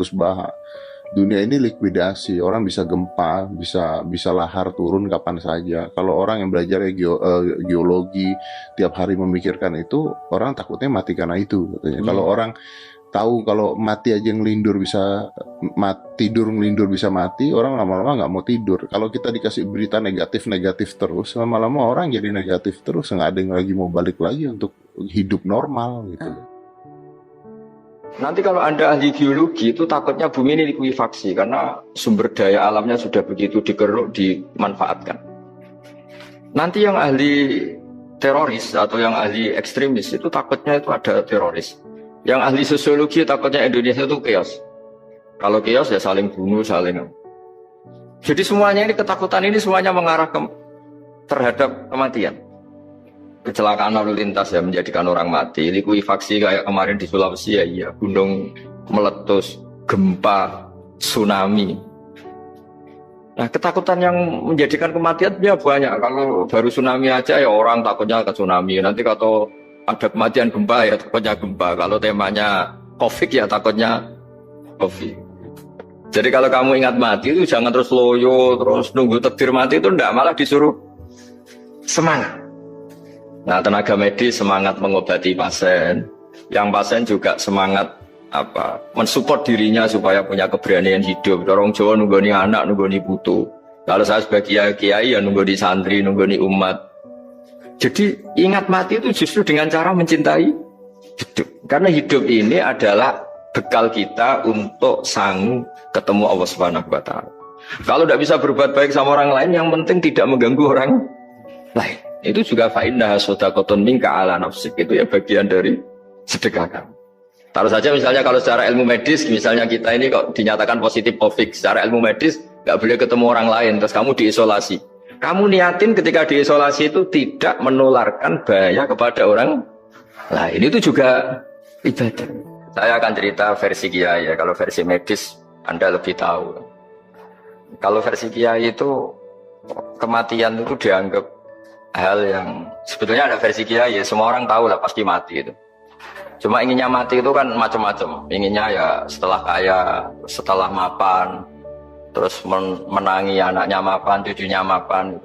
Gus Baha, dunia ini likuidasi, orang bisa gempa, bisa lahar turun kapan saja. Kalau orang yang belajar geologi tiap hari memikirkan itu, orang takutnya mati karena itu katanya. Kalau orang tahu kalau mati aja ngelindur bisa tidur ngelindur bisa mati, orang lama-lama nggak mau tidur. Kalau kita dikasih berita negatif terus, lama-lama orang jadi negatif terus, nggak ada yang lagi mau balik lagi untuk hidup normal gitu. Nanti kalau Anda ahli geologi itu takutnya bumi ini likuifaksi karena sumber daya alamnya sudah begitu dikeruk, dimanfaatkan. Nanti yang ahli teroris atau yang ahli ekstremis itu takutnya itu ada teroris. Yang ahli sosiologi takutnya Indonesia itu chaos. Kalau chaos ya saling bunuh, saling. Jadi semuanya ini ketakutan ini semuanya mengarah terhadap kematian. Kecelakaan lalu lintas ya menjadikan orang mati, likuifaksi kayak kemarin di Sulawesi ya, iya, gunung meletus, gempa, tsunami. Nah ketakutan yang menjadikan kematian ya banyak. Kalau baru tsunami aja ya orang takutnya ke tsunami. Nanti kalau ada kematian gempa ya takutnya gempa. Kalau temanya COVID ya takutnya COVID. Jadi kalau kamu ingat mati itu jangan terus loyo, terus nunggu takdir mati itu enggak, malah disuruh semangat. Nah, tenaga medis semangat mengobati pasien, yang pasien juga semangat mensupport dirinya supaya punya keberanian hidup. Orang Jawa nunggoni anak, nunggoni putu. Kalau saya sebagai kiai ya nunggoni santri, nunggoni umat. Jadi ingat mati itu justru dengan cara mencintai hidup. Karena hidup ini adalah bekal kita untuk sanggup ketemu Allah Subhanahu wa Ta'ala. Kalau tidak bisa berbuat baik sama orang lain, yang penting tidak mengganggu orang lain. Itu juga fa'innaha shadaqatun minka ala nafsik, itu ya bagian dari sedekah kamu. Taruh saja misalnya kalau secara ilmu medis, misalnya kita ini kok dinyatakan positif COVID, secara ilmu medis nggak boleh ketemu orang lain, terus kamu diisolasi. Kamu niatin ketika diisolasi itu tidak menularkan bahaya kepada orang lain, itu juga ibadah. Saya akan cerita versi kiai ya, kalau versi medis Anda lebih tahu. Kalau versi kiai itu kematian itu dianggap hal yang sebetulnya ada versi kiai ya, semua orang tahu lah pasti mati itu. Cuma inginnya mati itu kan macam-macam. Inginnya ya setelah kaya, setelah mapan, terus menangi anaknya mapan, cucunya mapan.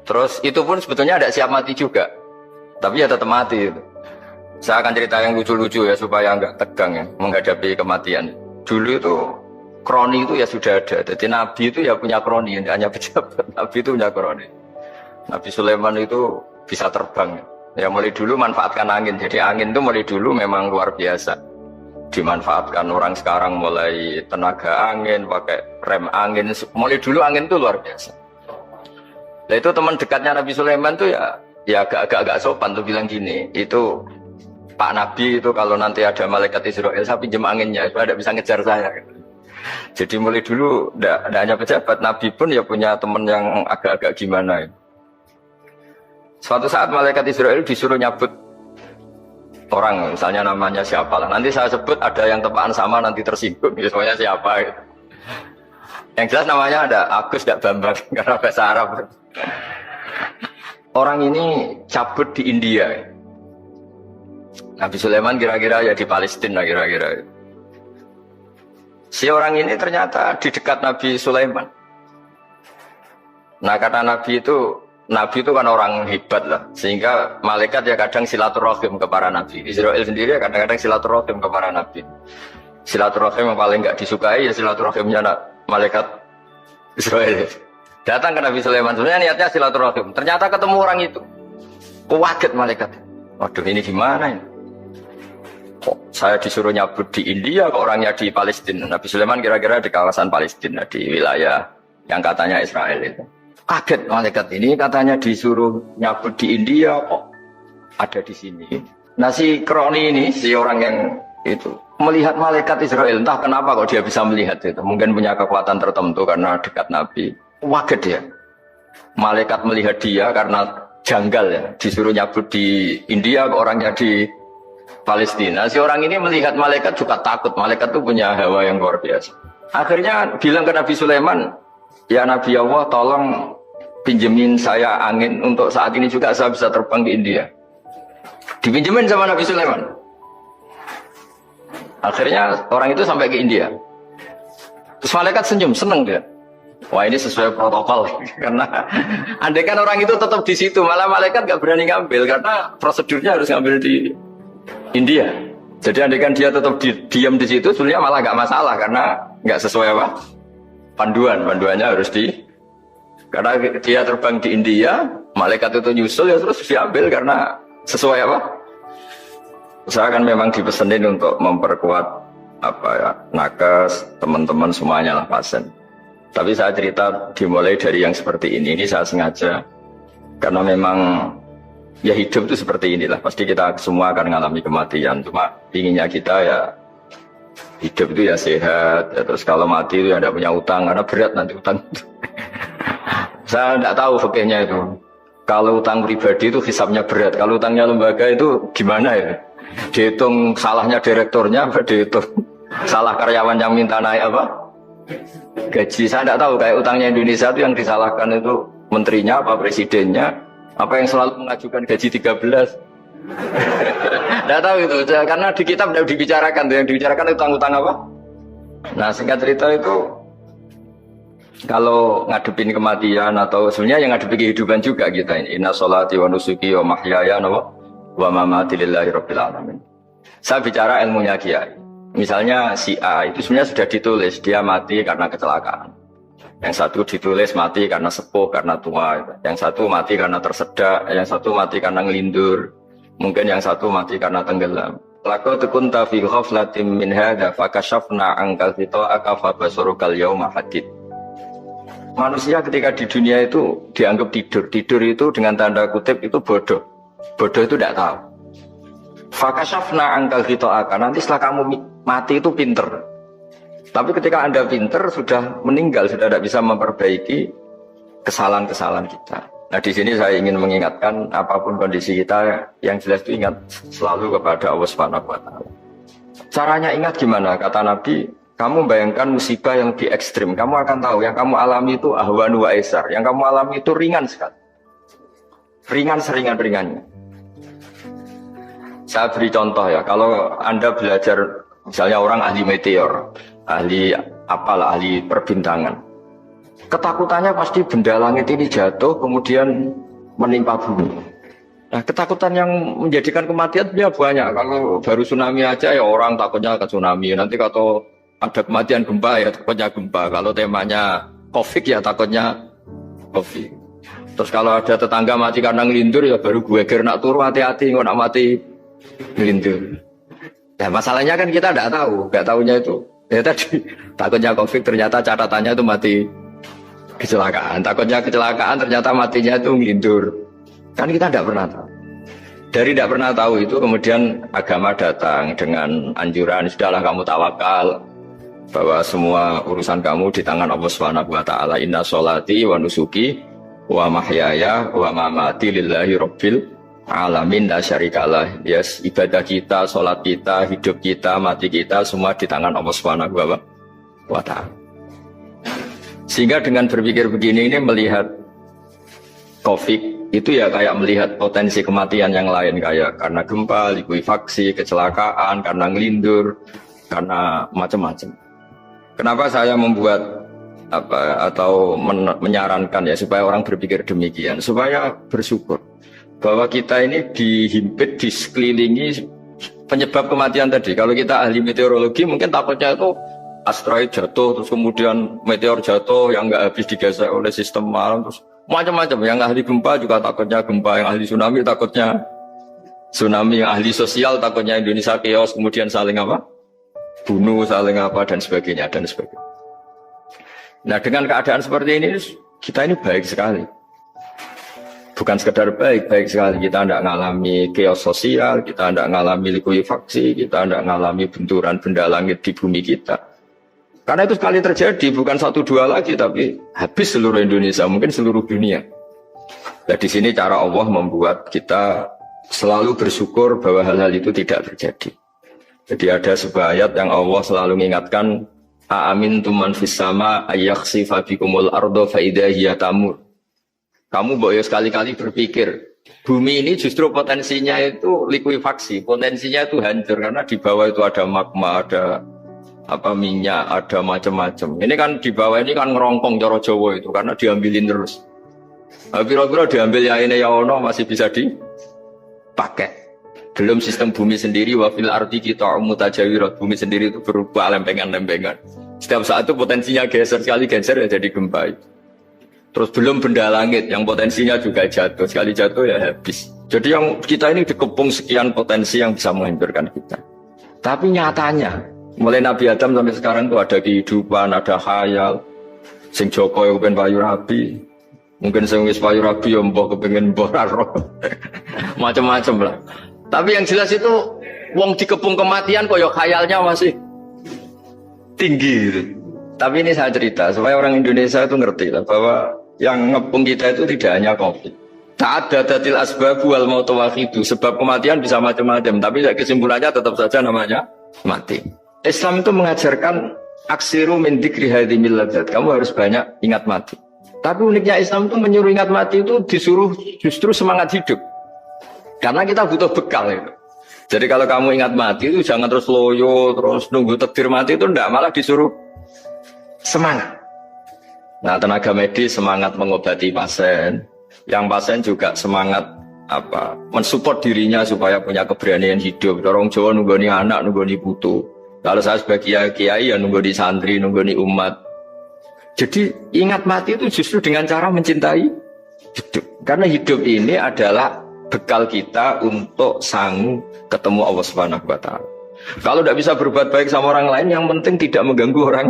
Terus itu pun sebetulnya ada siap mati juga, tapi ya tetap mati itu. Saya akan cerita yang lucu-lucu ya supaya nggak tegang ya menghadapi kematian. Dulu itu kroni itu ya sudah ada. Jadi Nabi itu ya punya kroni, hanya pejabat. Nabi itu punya kroni. Nabi Sulaiman itu bisa terbang. Ya mulai dulu manfaatkan angin. Jadi angin itu mulai dulu memang luar biasa. Dimanfaatkan orang sekarang mulai tenaga angin, pakai rem angin. Mulai dulu angin itu luar biasa. Nah itu teman dekatnya Nabi Sulaiman tuh ya agak sopan tuh bilang gini. Itu Pak Nabi itu kalau nanti ada malaikat Israel saya pinjam anginnya supaya tidak bisa ngejar saya. Jadi mulai dulu tidak hanya pejabat, Nabi pun ya punya teman yang agak-agak gimana. Suatu saat malaikat Israel disuruh nyabut orang, misalnya namanya siapa lah. Nanti saya sebut ada yang tepaan sama nanti tersinggung, misalnya siapa gitu. Yang jelas namanya ada Agus dan Bambang karena bahasa Arab. Orang ini cabut di India. Nabi Sulaiman kira-kira ya di Palestina kira-kira. Si orang ini ternyata di dekat Nabi Sulaiman. Nah karena Nabi itu kan orang hebat lah, sehingga malaikat ya kadang silaturahim ke para nabi. Israel sendiri ya kadang-kadang silaturahim ke para nabi. Silaturahim yang paling nggak disukai ya silaturahimnya malaikat Israel. Datang ke Nabi Sulaiman, sebenarnya niatnya silaturahim. Ternyata ketemu orang itu, kaget malaikat. Waduh ini gimana ini? Kok saya disuruh nyabut di India, kok orangnya di Palestina? Nabi Sulaiman kira-kira di kawasan Palestina, di wilayah yang katanya Israel itu. Kaget malaikat ini, katanya disuruh nyabut di India kok ada di sini. Nah si kroni ini, si orang yang itu melihat malaikat Israel, entah kenapa kok dia bisa melihat itu. Mungkin punya kekuatan tertentu karena dekat Nabi. Kaget dia. Malaikat melihat dia karena janggal ya, disuruh nyabut di India kok orangnya di Palestina. Si orang ini melihat malaikat juga takut. Malaikat itu punya hawa yang luar biasa. Akhirnya bilang ke Nabi Sulaiman, Ya Nabi Allah, tolong pinjemin saya angin untuk saat ini juga saya bisa terbang ke India. Dipinjemin sama Nabi Sulaiman. Akhirnya orang itu sampai ke India. Terus malaikat senyum, seneng dia. Wah ini sesuai protokol. Karena andai kan orang itu tetap di situ, malah malaikat gak berani ngambil karena prosedurnya harus ngambil di India. Jadi andai kan dia tetap diam di situ, sebenarnya malah gak masalah karena gak sesuai apa? Panduannya harus karena dia terbang di India, malaikat itu nyusul ya terus diambil karena sesuai apa? Saya kan memang dipesenin untuk memperkuat apa ya, nakes, teman-teman semuanya lah pasien. Tapi saya cerita dimulai dari yang seperti ini saya sengaja karena memang ya hidup itu seperti inilah. Pasti kita semua akan mengalami kematian. Cuma inginnya kita ya hidup itu ya sehat. Ya, terus kalau mati itu ya tidak punya utang karena berat nanti utang. Saya tidak tahu fikihnya itu. Kalau utang pribadi itu hisabnya berat. Kalau utangnya lembaga itu gimana ya? Dihitung salahnya direkturnya, dihitung salah karyawan yang minta naik apa? Gaji. Saya tidak tahu kayak utangnya Indonesia itu yang disalahkan itu menterinya apa presidennya, apa yang selalu mengajukan gaji 13. Tidak tahu itu karena di kitab tidak dibicarakan, yang dibicarakan utang-utang apa. Nah singkat cerita itu kalau ngadepin kematian atau sebenarnya yang ngadepin kehidupan juga kita ini inna sholati wa nusuki wa mahyaya wa mamati lillahi rabbil alamin. Saya bicara ilmunya kiai. Misalnya si A itu sebenarnya sudah ditulis dia mati karena kecelakaan. Yang satu ditulis mati karena sepuh, karena tua. Yang satu mati karena tersedak. Yang satu mati karena ngelindur. Mungkin yang satu mati karena tenggelam. Laqad kunta fi ghaflatin min hadza fakashafna ankal ghita'aka fabasurukal yauma hadid. Manusia ketika di dunia itu dianggap tidur. Tidur itu dengan tanda kutip itu bodoh. Bodoh itu tidak tahu. Fakashafna ankal ghita'aka. Nanti setelah kamu mati itu pinter. Tapi ketika Anda pinter sudah meninggal, sudah tidak bisa memperbaiki kesalahan-kesalahan kita. Nah di sini saya ingin mengingatkan apapun kondisi kita, yang jelas itu ingat selalu kepada Allah Subhanahu wa taala. Caranya ingat gimana? Kata Nabi, kamu bayangkan musibah yang lebih ekstrim, kamu akan tahu yang kamu alami itu ahwanu wa aisar. Yang kamu alami itu ringan sekali. Ringan seringan-ringannya. Saya beri contoh ya, kalau Anda belajar misalnya orang ahli meteor, ahli apalah, ahli perbintangan. Ketakutannya pasti benda langit ini jatuh kemudian menimpa bumi. Nah, ketakutan yang menjadikan kematian dia banyak. Kalau baru tsunami aja ya orang takutnya ke tsunami. Nanti kalau ada kematian gempa ya takutnya gempa. Kalau temanya Covid ya takutnya Covid. Terus kalau ada tetangga mati karena ngelindur ya baru gue nak turu hati-hati nggak nak mati ngelindur. Ya masalahnya kan kita nggak tahunya itu. Ya tadi takutnya Covid ternyata catatannya itu mati kecelakaan. Takutnya kecelakaan ternyata matinya itu ngelindur. Kan kita tidak pernah tahu. Dari tidak pernah tahu itu kemudian agama datang dengan anjuran sudahlah kamu tawakal bahwa semua urusan kamu di tangan Allah Subhanahu wa taala. Inna sholati wa nusuki wa mahyaya wa mamati lillahi rabbil alamin la syarikalah. Yes, ibadah kita, sholat kita, hidup kita, mati kita semua di tangan Allah Subhanahu wa taala. Sehingga dengan berpikir begini ini melihat Covid itu ya kayak melihat potensi kematian yang lain, kayak karena gempa, likuifaksi, kecelakaan, karena ngelindur, karena macam-macam. Kenapa saya membuat atau menyarankan ya supaya orang berpikir demikian, supaya bersyukur bahwa kita ini dihimpit, di sekelilingi penyebab kematian tadi. Kalau kita ahli meteorologi mungkin takutnya itu asteroid jatuh, terus kemudian meteor jatuh yang nggak habis digesek oleh sistem alam, terus macam-macam. Yang ahli gempa juga takutnya gempa, yang ahli tsunami takutnya tsunami, yang ahli sosial takutnya Indonesia chaos, kemudian saling apa? Bunuh, saling apa dan sebagainya dan sebagainya. Nah dengan keadaan seperti ini kita ini baik sekali. Bukan sekedar baik sekali. Kita tidak mengalami chaos sosial, kita tidak mengalami likuifaksi, kita tidak mengalami benturan benda langit di bumi kita. Karena itu sekali terjadi, bukan 1-2 lagi, tapi habis seluruh Indonesia, mungkin seluruh dunia. Nah di sini cara Allah membuat kita selalu bersyukur bahwa hal-hal itu tidak terjadi. Jadi ada sebuah ayat yang Allah selalu mengingatkan Aamintum man fis sama ayakhsifa bikumul ardo fa idza hiya tamur. Kamu mbok ya sekali-kali berpikir, bumi ini justru potensinya itu likuifaksi, potensinya itu hancur karena di bawah itu ada magma, ada minyak, ada macam-macam. Ini kan di bawah ini kan ngerongkong cara Jawa itu karena diambilin terus. Piro-piro diambil yang ini ya ono masih bisa dipakai. Belum sistem bumi sendiri, wafil arti kita mutajawirat, bumi sendiri itu berubah lempengan-lempengan. Setiap saat itu potensinya geser, sekali geser ya jadi gempa. Terus belum benda langit yang potensinya juga jatuh, sekali jatuh ya habis. Jadi yang kita ini dikepung sekian potensi yang bisa menghancurkan kita. Tapi nyatanya, mulai Nabi Adam sampai sekarang itu ada kehidupan, ada khayal. Sing Joko yang kepengen payu rabi, mungkin sing wis payu rabi yang mbah kepengen mbah roh, macam-macam lah. Tapi yang jelas itu wong dikepung kematian kok ya khayalnya masih tinggi gitu. Tapi ini saya cerita supaya orang Indonesia itu ngerti lah bahwa yang ngepung kita itu tidak hanya COVID. Ta'addadatil asbab wal mautu wahidu. Sebab kematian bisa macam-macam, tapi kesimpulannya tetap saja namanya mati. Islam itu mengajarkan aksiru min dzikri hadhimil ladzat. Kamu harus banyak ingat mati. Tapi uniknya Islam itu menyuruh ingat mati itu disuruh justru semangat hidup. Karena kita butuh bekal itu. Jadi kalau kamu ingat mati itu jangan terus loyo, terus nunggu takdir mati itu enggak, malah disuruh semangat. Nah, tenaga medis semangat mengobati pasien. Yang pasien juga semangat mensupport dirinya supaya punya keberanian hidup. Orang Jawa nunggoni anak, nunggoni putu. Kalau saya sebagai kiai ya nunggoni santri, nunggoni umat. Jadi ingat mati itu justru dengan cara mencintai hidup. Karena hidup ini adalah bekal kita untuk sanggup ketemu Allah Subhanahu wa taala. Kalau tidak bisa berbuat baik sama orang lain, yang penting tidak mengganggu orang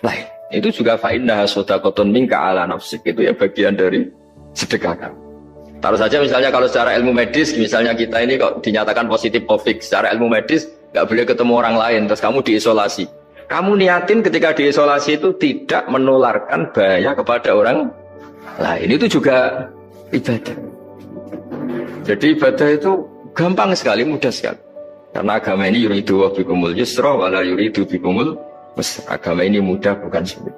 lain. Itu juga fa'innaha shadaqatun minka ala nafsik. Itu ya bagian dari sedekah kamu. Taruh saja misalnya kalau secara ilmu medis, misalnya kita ini kok dinyatakan positif COVID, secara ilmu medis nggak boleh ketemu orang lain, terus kamu diisolasi. Kamu niatin ketika diisolasi itu tidak menularkan bahaya kepada orang lain. Itu juga ibadah. Jadi ibadah itu gampang sekali, mudah sekali. Karena agama ini yuridu wa bikumul yusra wa la yuridu bikumul usra. Agama ini mudah bukan sulit.